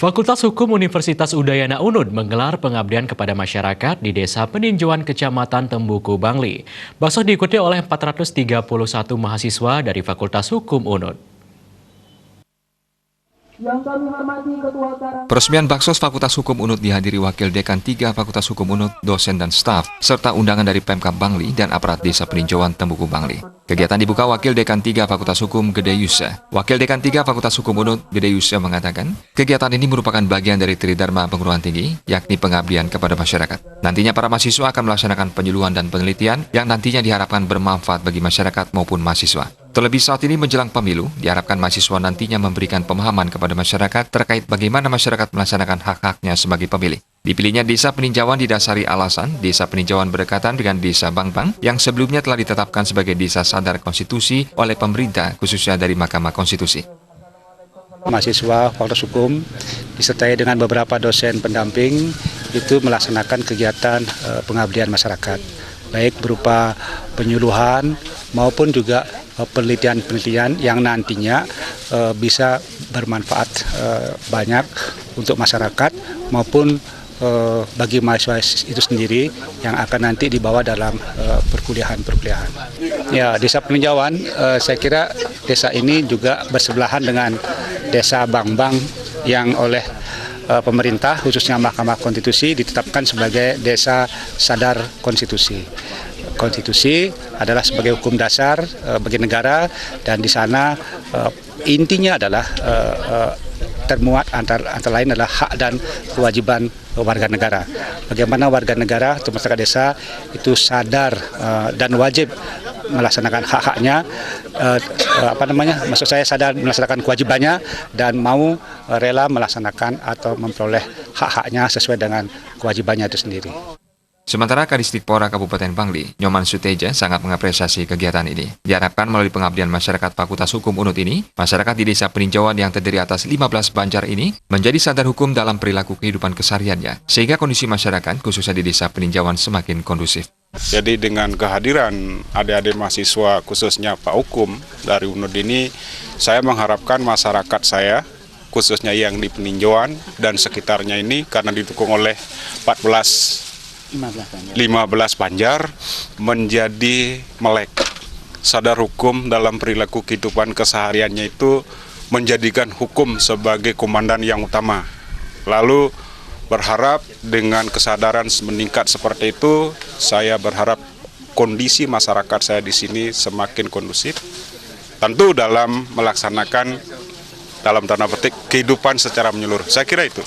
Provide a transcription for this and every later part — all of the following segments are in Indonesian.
Fakultas Hukum Universitas Udayana Unud menggelar pengabdian kepada masyarakat di Desa Peninjauan Kecamatan Tembuku, Bangli. Bakso diikuti oleh 431 mahasiswa dari Fakultas Hukum Unud. Peresmian Baksos Fakultas Hukum Unud dihadiri Wakil Dekan 3 Fakultas Hukum Unud, dosen dan staf, serta undangan dari Pemkab Bangli dan aparat Desa Peninjauan Tembuku, Bangli. Kegiatan dibuka Wakil Dekan 3 Fakultas Hukum Gede Yusa. Wakil Dekan 3 Fakultas Hukum Unud, Gede Yusa mengatakan, kegiatan ini merupakan bagian dari Tridharma Perguruan Tinggi, yakni pengabdian kepada masyarakat. Nantinya para mahasiswa akan melaksanakan penyuluhan dan penelitian yang nantinya diharapkan bermanfaat bagi masyarakat maupun mahasiswa. Terlebih saat ini menjelang pemilu, diharapkan mahasiswa nantinya memberikan pemahaman kepada masyarakat terkait bagaimana masyarakat melaksanakan hak-haknya sebagai pemilih. Dipilihnya Desa Peninjauan didasari alasan Desa Peninjauan berdekatan dengan Desa Bangbang yang sebelumnya telah ditetapkan sebagai desa sadar konstitusi oleh pemerintah khususnya dari Mahkamah Konstitusi. Mahasiswa Fakultas Hukum disertai dengan beberapa dosen pendamping itu melaksanakan kegiatan pengabdian masyarakat, baik berupa penyuluhan maupun juga penelitian-penelitian yang nantinya bisa bermanfaat banyak untuk masyarakat maupun bagi mahasiswa itu sendiri yang akan nanti dibawa dalam perkuliahan. Ya, Desa Peninjauan, saya kira desa ini juga bersebelahan dengan Desa Bangbang yang oleh pemerintah khususnya Mahkamah Konstitusi ditetapkan sebagai desa sadar konstitusi. Konstitusi adalah sebagai hukum dasar bagi negara dan di sana intinya adalah termuat antara lain adalah hak dan kewajiban warga negara. Bagaimana warga negara atau masyarakat desa itu sadar dan wajib melaksanakan hak-haknya, maksud saya sadar melaksanakan kewajibannya dan mau rela melaksanakan atau memperoleh hak-haknya sesuai dengan kewajibannya itu sendiri. Sementara Kadisdikpora Kabupaten Bangli, Nyoman Suteja sangat mengapresiasi kegiatan ini. Diharapkan melalui pengabdian masyarakat Fakultas Hukum Unud ini, masyarakat di Desa Peninjauan yang terdiri atas 15 banjar ini menjadi sadar hukum dalam perilaku kehidupan kesehariannya, sehingga kondisi masyarakat khususnya di Desa Peninjauan semakin kondusif. Jadi dengan kehadiran adik-adik mahasiswa khususnya Pak Hukum dari Unud ini, saya mengharapkan masyarakat saya khususnya yang di Peninjauan dan sekitarnya ini karena didukung oleh 15 banjar menjadi melek sadar hukum dalam perilaku kehidupan kesehariannya itu menjadikan hukum sebagai komandan yang utama. Lalu berharap dengan kesadaran meningkat seperti itu, saya berharap kondisi masyarakat saya di sini semakin kondusif. Tentu dalam melaksanakan dalam tanda petik kehidupan secara menyeluruh. Saya kira itu.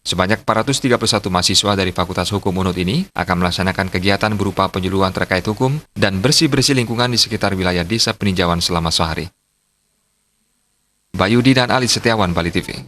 Sebanyak 431 mahasiswa dari Fakultas Hukum Unud ini akan melaksanakan kegiatan berupa penyuluhan terkait hukum dan bersih-bersih lingkungan di sekitar wilayah Desa Peninjauan selama sehari. Bayudi dan Ali Setiawan, Bali TV.